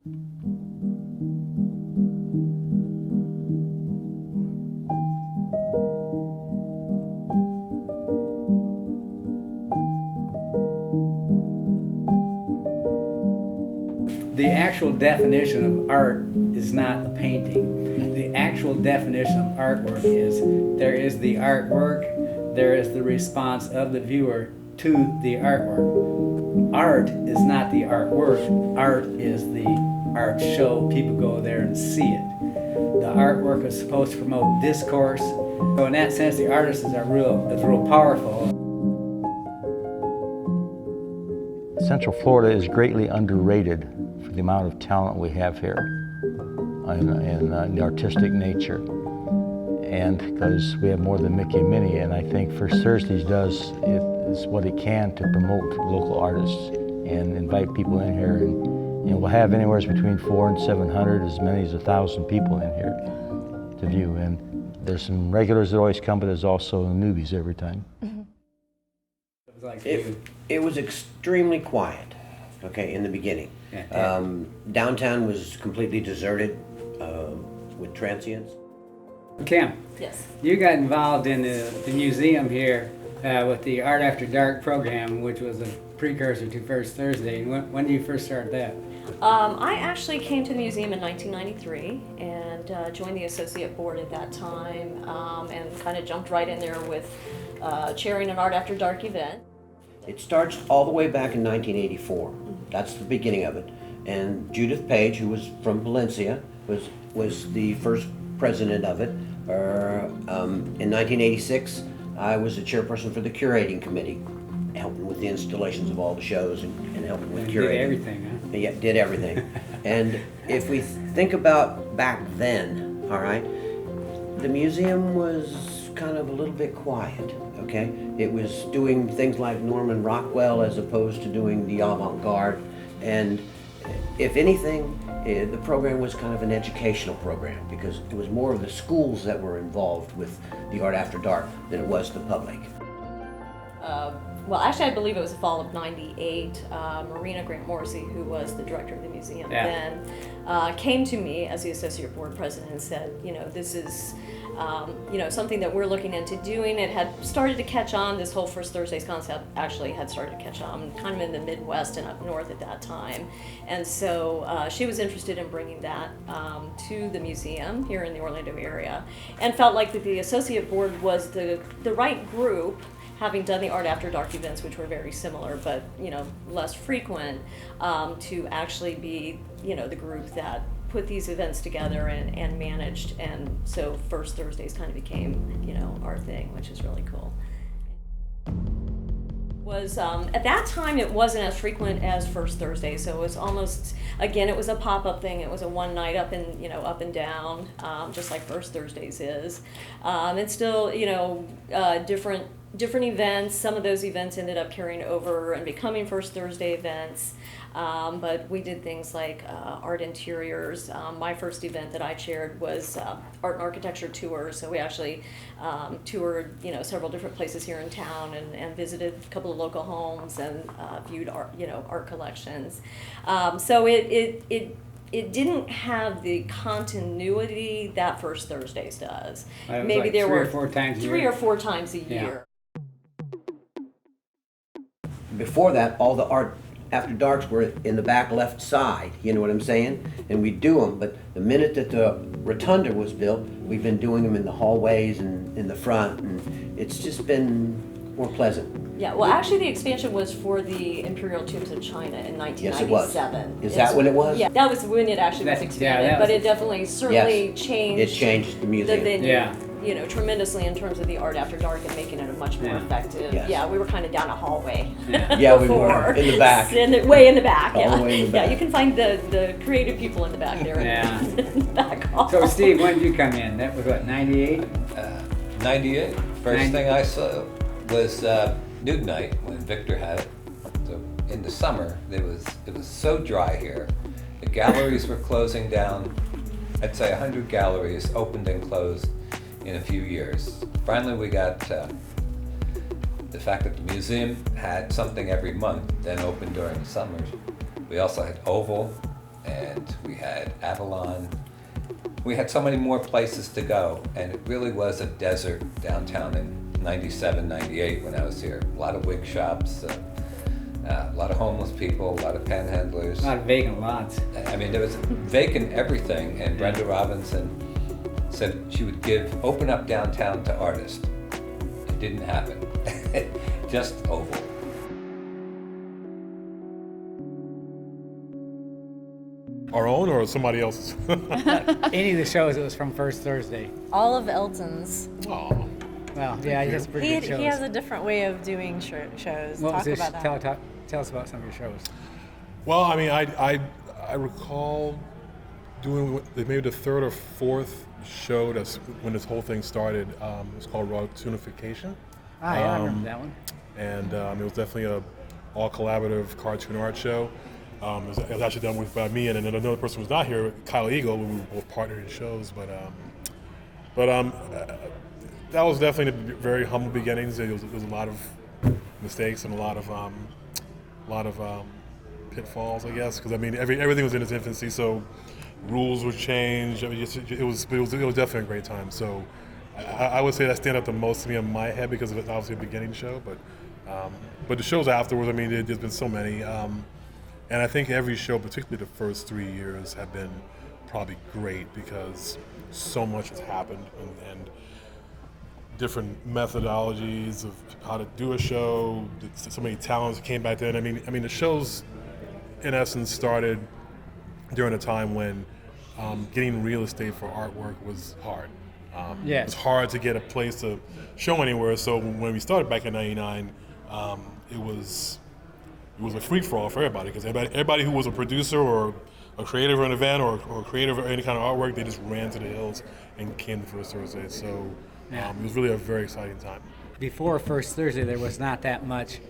The actual definition of art is not a painting. The actual definition of artwork is there is the artwork, there is the response of the viewer to the artwork. Art is not the artwork. Art is the art show. People go there and see it. The artwork is supposed to promote discourse. So in that sense, the artist is real powerful. Central Florida is greatly underrated for the amount of talent we have here in the artistic nature. And because we have more than Mickey and Minnie, and I think First Thursdays does what it can to promote local artists and invite people in here. And we'll have anywhere between 400 and 700, as many as 1,000 people in here to view. And there's some regulars that always come, but there's also newbies every time. It was extremely quiet, okay, in the beginning. Downtown was completely deserted with transients. Kim, Yes. you got involved in the museum here with the Art After Dark program, which was a precursor to First Thursday. And when did you first start that? I actually came to the museum in 1993 and joined the associate board at that time and kind of jumped right in there with chairing an Art After Dark event. It starts all the way back in 1984. That's the beginning of it. And Judith Page, who was from Valencia, was the first president of it. In 1986, I was the chairperson for the curating committee, helping with the installations of all the shows and helping with curating. Did everything, huh? Yeah, did everything. And if we think about back then, all right, the museum was kind of a little bit quiet, okay? It was doing things like Norman Rockwell as opposed to doing the avant-garde. And if anything, the program was kind of an educational program because it was more of the schools that were involved with the Art After Dark than it was the public. Well, actually, I believe it was the fall of '98. Marina Grant Morrissey, who was the director of the museum then, came to me as the associate board president and said, this is, something that we're looking into doing. It had started to catch on. This whole First Thursdays concept actually had started to catch on, kind of in the Midwest and up north at that time. And so she was interested in bringing that to the museum here in the Orlando area, and felt like that the associate board was the right group, having done the Art After Dark events, which were very similar but less frequent, to actually be the group that put these events together and managed. And so First Thursdays kind of became our thing, which is really cool. Was at that time it wasn't as frequent as First Thursday, so it was almost, again, it was a pop-up thing. It was a one night up and down, just like First Thursdays is. And still different events. Some of those events ended up carrying over and becoming First Thursday events. But we did things like art interiors. My first event that I chaired was art and architecture tours. So we actually toured, several different places here in town and visited a couple of local homes and viewed art collections. So it didn't have the continuity that First Thursdays does. Maybe like there were 3 or 4 times a year. Yeah. Before that, all the Art After Darks were in the back left side, you know what I'm saying? And we'd do them, but the minute that the rotunda was built, we've been doing them in the hallways and in the front, and it's just been more pleasant. Yeah, well, actually, the expansion was for the Imperial Tombs of China in 1997. Yes, it was. Is that when it was? Yeah, that was when it actually was expanded, but it definitely certainly changed. It changed the museum. The venue, tremendously in terms of the Art After Dark and making it a much more effective. Yes. Yeah, we were kind of down a hallway. Yeah, we were in the back. Way in the back. All the way in the back. Yeah, you can find the creative people in the back there. In the back hall. So Steve, when did you come in? That was what, 98? 98. First thing I saw was Nude Night when Victor had it. So in the summer, it was so dry here. The galleries were closing down. I'd say 100 galleries opened and closed in a few years. Finally, we got the fact that the museum had something every month, then opened during the summers. We also had Oval, and we had Avalon. We had so many more places to go, and it really was a desert downtown in 97, 98 when I was here. A lot of wig shops, a lot of homeless people, a lot of panhandlers. A lot of vacant lots. I mean, there was vacant everything, and Brenda Robinson said she would open up downtown to artists. It didn't happen. Just oval. Our own or somebody else's? Any of the shows, it was from First Thursday. All of Elton's. Aw. Well, yeah, he has pretty good shows. He has a different way of doing shows. What was Talk this? about that. Tell us about some of your shows. Well, I mean, I recall doing maybe the third or fourth show. That's when this whole thing started. It's called Raw Tunification. Ah, yeah, I remember that one. And it was definitely a all collaborative cartoon art show. It was actually done with by me and another person who was not here, Kyle Eagle. We were both partnered in shows, but that was definitely the very humble beginnings. There was a lot of mistakes and a lot of pitfalls, I guess, because I mean everything was in its infancy, so rules would change. I mean, it was definitely a great time. So I would say that stand out the most to me in my head because it's obviously a beginning show, but the shows afterwards, I mean, there's been so many, and I think every show, particularly the first 3 years, have been probably great because so much has happened and different methodologies of how to do a show. So many talents came back then. I mean, the shows, in essence, started during a time when getting real estate for artwork was hard. Yes. It was hard to get a place to show anywhere. So when we started back in '99, it was a free for all for everybody because everybody who was a producer or a creative of an event or creative of any kind of artwork, they just ran to the hills and came to First Thursday. So it was really a very exciting time. Before First Thursday, there was not that much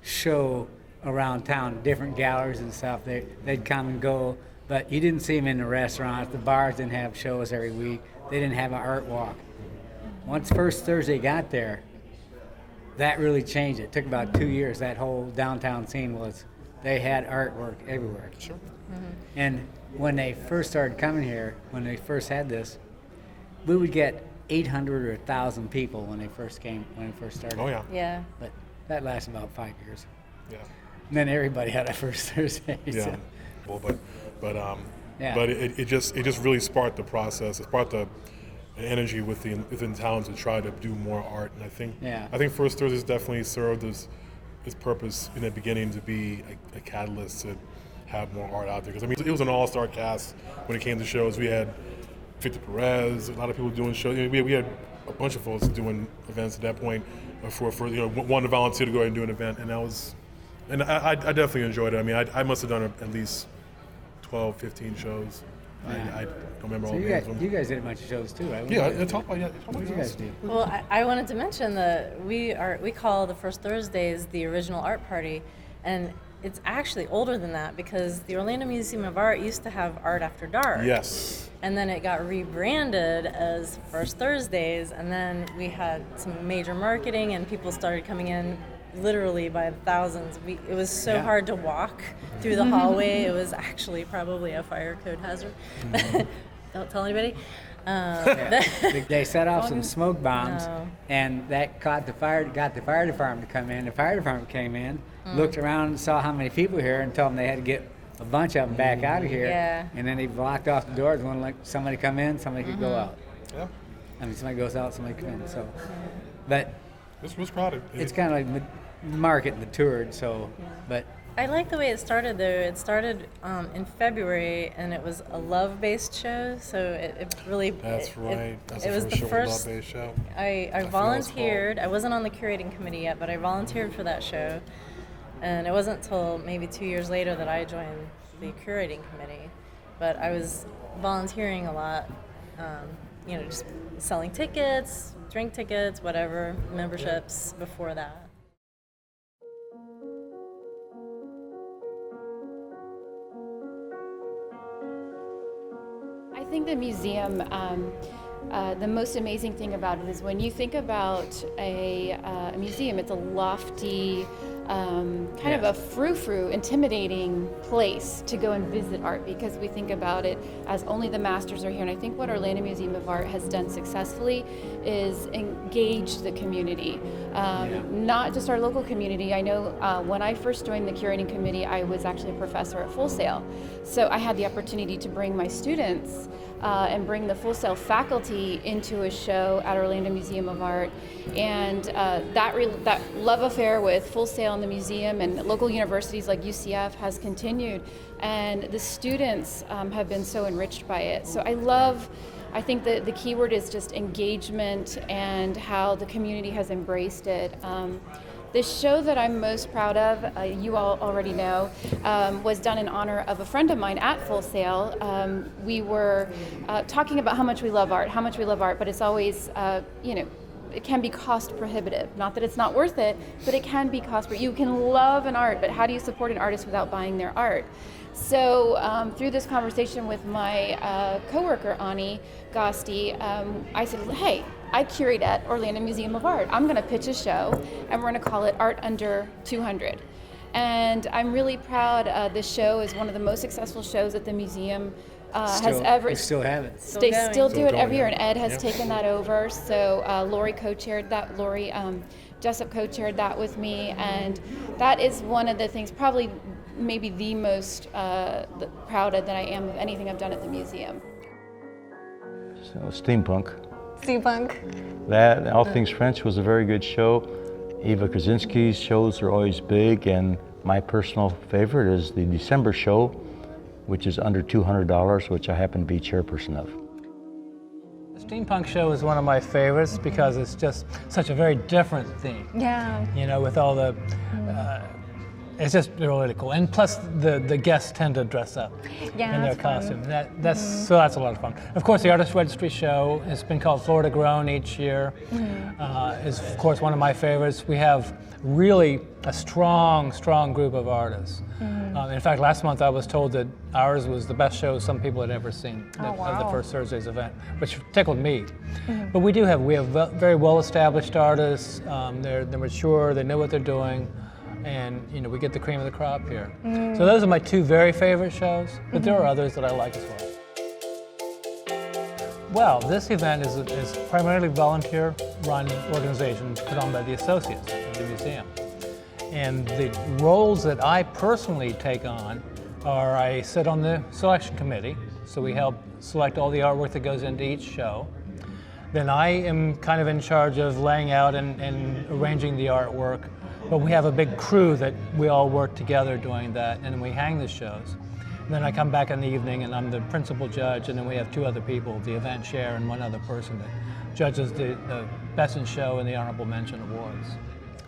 show around town, different galleries and stuff. They'd come and go, but you didn't see them in the restaurants. The bars didn't have shows every week. They didn't have an art walk. Once First Thursday got there, that really changed it. It took about 2 years. That whole downtown scene they had artwork everywhere. Sure. Mm-hmm. And when they first started coming here, when they first had this, we would get 800 or 1,000 people when they first started. Oh yeah. Yeah. But that lasted about 5 years. Yeah. And then everybody had a First Thursday. Yeah. So. Well, Yeah. but it just really sparked the process. It sparked the energy within town to try to do more art. And I think First Thursdays definitely served its purpose in the beginning to be a catalyst to have more art out there. Because I mean, it was an all-star cast when it came to shows. We had Victor Perez, a lot of people doing shows. We had a bunch of folks doing events at that point for one to volunteer to go ahead and do an event, and I definitely enjoyed it. I mean, I must have done at least 12, 15 shows. Yeah. I don't remember all So the names of them. you guys did a bunch of shows too, right? Yeah, talk about What did you guys do? Well, I wanted to mention that we call the First Thursdays the original art party, and it's actually older than that because the Orlando Museum of Art used to have Art After Dark. Yes. And then it got rebranded as First Thursdays, and then we had some major marketing, and people started coming in literally by the thousands. It was so hard to walk through the hallway. It was actually probably a fire code hazard. Don't tell anybody. They set off some smoke bombs, No. and that got the fire department to come in. The fire department came in, looked around, and saw how many people were here, and told them they had to get a bunch of them back out of here. Yeah. And then they blocked off the doors, wouldn't let somebody come in, somebody could go out. Yeah. I mean, somebody goes out, somebody comes in. So, but This was crowded. it's kind of like market matured. So, but I like the way it started though. It started in February, and it was a love-based show. So it really. That's right. That's it was the show, first. love-based show. I forgot what it's volunteered. I wasn't on the curating committee yet, but I volunteered for that show, and it wasn't until maybe 2 years later that I joined the curating committee. But I was volunteering a lot. Just selling tickets, drink tickets, whatever, memberships before that. I think the museum, the most amazing thing about it is when you think about a museum, it's a lofty kind of a frou-frou, intimidating place to go and visit art, because we think about it as only the masters are here. And I think what Orlando Museum of Art has done successfully is engage the community, not just our local community. I know when I first joined the curating committee, I was actually a professor at Full Sail. So I had the opportunity to bring my students and bring the Full Sail faculty into a show at Orlando Museum of Art. And that love affair with Full Sail and the museum and local universities like UCF has continued. And the students have been so enriched by it. So I think that the key word is just engagement and how the community has embraced it. The show that I'm most proud of, you all already know, was done in honor of a friend of mine at Full Sail. We were talking about how much we love art, but it's always, it can be cost prohibitive. Not that it's not worth it, but it can be cost prohibitive. You can love an art, but how do you support an artist without buying their art? So through this conversation with my coworker, Ani Gosti, I said, hey, I curate at Orlando Museum of Art. I'm gonna pitch a show, and we're gonna call it Art Under 200. And I'm really proud. This show is one of the most successful shows that the museum has ever. We still have it. They still do it going, every year, and yeah. Ed has taken that over. So Lori co-chaired that. Lori Jessup co-chaired that with me, and that is one of the things, probably maybe the most proud that I am of anything I've done at the museum. So steampunk. Steampunk. That, All Things French was a very good show. Eva Krasinski's shows are always big, and my personal favorite is the December show, which is under $200, which I happen to be chairperson of. The steampunk show is one of my favorites because it's just such a very different theme. Yeah. You know, with all the, it's just really cool. And plus the guests tend to dress up Yeah, in their that's fun. costume. So that's a lot of fun. Of course, the Artist Registry show, it's been called Florida Grown each year, is of course one of my favorites. We have really a strong group of artists. In fact, last month I was told that ours was the best show some people had ever seen of the first Thursday's event, which tickled me. But we have very well-established artists. They're mature, they know what they're doing, and we get the cream of the crop here. So those are my two very favorite shows, but there are others that I like as well. Well, this event is primarily volunteer-run organization put on by the associates of the museum. And the roles that I personally take on are I sit on the selection committee, so we help select all the artwork that goes into each show. Then I am kind of in charge of laying out and arranging the artwork, but we have a big crew that we all work together doing that, and then we hang the shows. And then I come back in the evening and I'm the principal judge, and then we have two other people, the event chair and one other person that judges the Best in Show and the Honorable Mention Awards.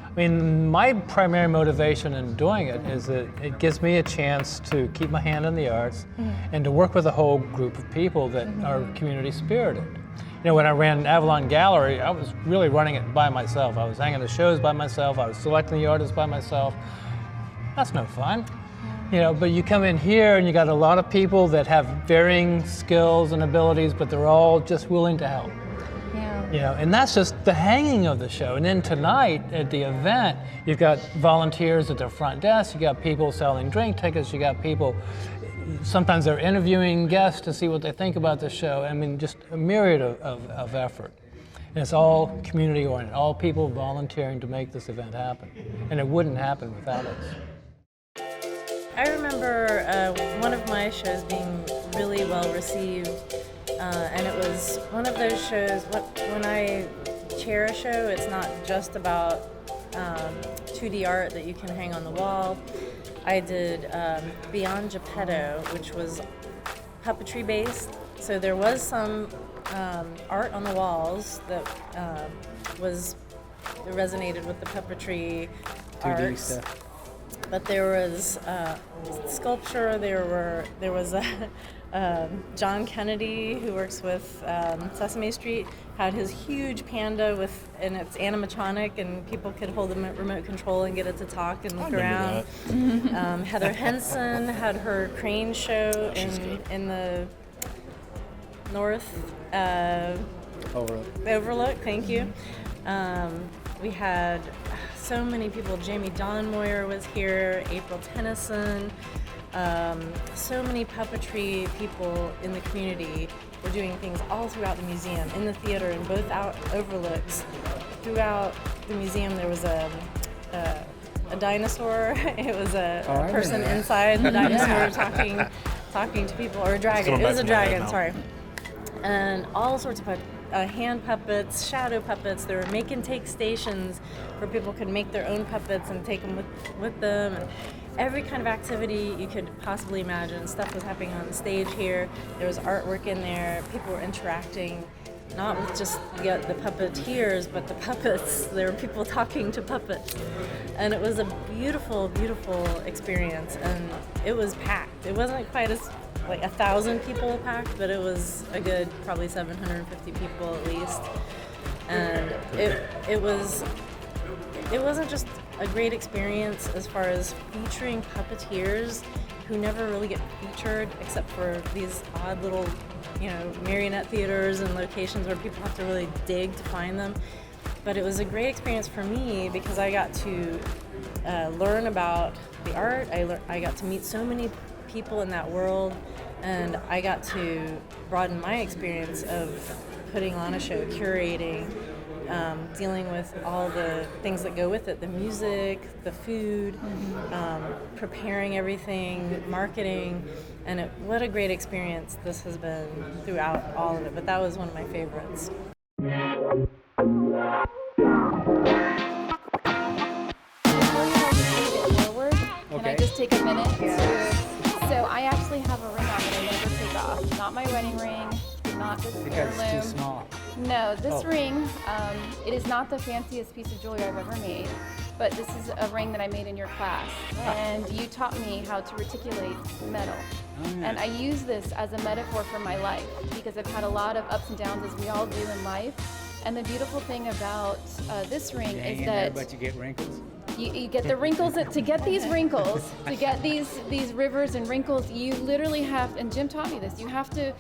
I mean, my primary motivation in doing it is that it gives me a chance to keep my hand in the arts and to work with a whole group of people that are community spirited. When I ran Dau.Gallery, I was really running it by myself. I was hanging the shows by myself. I was selecting the artists by myself. That's no fun. But you come in here and you got a lot of people that have varying skills and abilities, but they're all just willing to help. And that's just the hanging of the show. And then tonight at the event, you've got volunteers at the front desk, you got people selling drink tickets, you got people, sometimes they're interviewing guests to see what they think about the show. I mean, just a myriad of effort. And it's all community oriented, all people volunteering to make this event happen. And it wouldn't happen without us. I remember one of my shows being really well received, and it was one of those shows, when I chair a show, it's not just about 2D art that you can hang on the wall. I did Beyond Geppetto, which was puppetry based, so there was some art on the walls that resonated with the puppetry 2D arts. stuff. But there was sculpture. There was John Kennedy, who works with Sesame Street, had his huge panda and it's animatronic, and people could hold the remote control and get it to talk and look around. Heather Henson had her crane show in the north overlook. Thank you. We had so many people. Jamie Donmoyer was here, April Tennyson. So many puppetry people in the community were doing things all throughout the museum, in the theater, and both out overlooks. Throughout the museum, there was a dinosaur. It was a person inside the dinosaur talking to people, or a dragon. It was a dragon, sorry. And all sorts of hand puppets, shadow puppets. There were make and take stations where people could make their own puppets and take them with them. And every kind of activity you could possibly imagine. Stuff was happening on the stage here. There was artwork in there. People were interacting, not with just the puppeteers, but the puppets. There were people talking to puppets. And it was a beautiful, beautiful experience. And it was packed. It wasn't quite as 1,000 people packed, but it was a good probably 750 people at least. And it wasn't just a great experience as far as featuring puppeteers who never really get featured except for these odd little, marionette theaters and locations where people have to really dig to find them. But it was a great experience for me because I got to learn about the art. I got to meet so many people in that world, and I got to broaden my experience of putting on a show, curating, dealing with all the things that go with it, the music, the food, preparing everything, marketing, and what a great experience this has been throughout all of it. But that was one of my favorites. Can I just take a minute So I actually have a ring on that I never take off. Not my wedding ring, not this Because heirloom. it's too small. No, this ring, it is not the fanciest piece of jewelry I've ever made, but this is a ring that I made in your class. And you taught me how to reticulate metal. And I use this as a metaphor for my life because I've had a lot of ups and downs, as we all do in life. And the beautiful thing about this ring is that But you get wrinkles? you get the wrinkles. To get these wrinkles, to get these rivers and wrinkles, you literally have, and Jim taught me this, you have to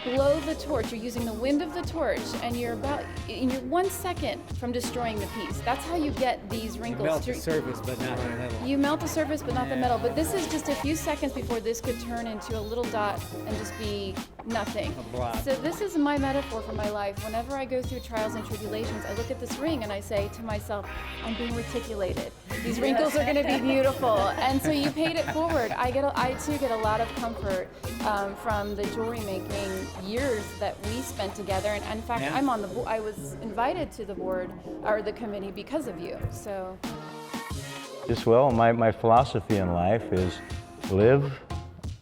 blow the torch. You're using the wind of the torch, and you're 1 second from destroying the piece. That's how you get these wrinkles. You melt the surface, but not the metal. You melt the surface, but not the metal. But this is just a few seconds before this could turn into a little dot and just be nothing. A blob. So this is my metaphor for my life. Whenever I go through trials and tribulations, I look at this ring and I say to myself, I'm being reticulated. These wrinkles are going to be beautiful. And so you paid it forward. I too get a lot of comfort from the jewelry making years that we spent together. And in fact, I'm on the board. I was invited to the board or the committee because of you. So. Just well, my philosophy in life is live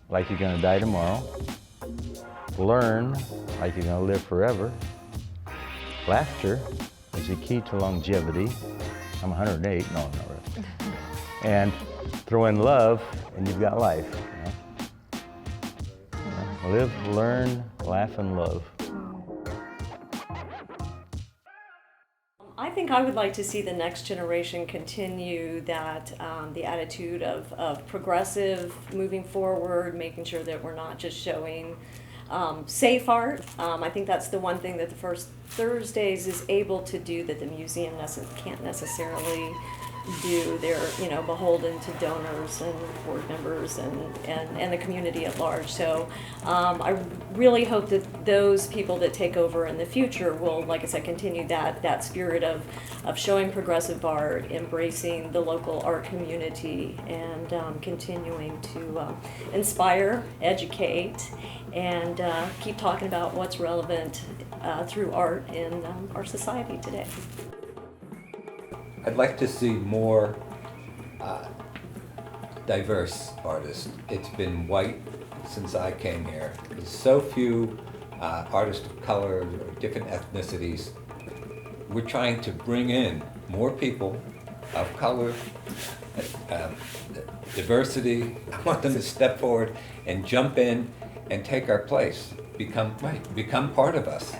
like you're going to die tomorrow. Learn like you're going to live forever. Laughter is the key to longevity. I'm 108, no, not really. And throw in love, and you've got life. Live, learn, laugh, and love. I think I would like to see the next generation continue that, the attitude of progressive, moving forward, making sure that we're not just showing safe art. I think that's the one thing that the First Thursdays is able to do that the museum can't necessarily do. They're beholden to donors and board members and the community at large. So I really hope that those people that take over in the future will, like I said, continue that spirit of showing progressive art, embracing the local art community, and continuing to inspire, educate, and keep talking about what's relevant through art in our society today. I'd like to see more diverse artists. It's been white since I came here. There's so few artists of color or different ethnicities. We're trying to bring in more people of color, diversity. I want them to step forward and jump in and take our place, become part of us.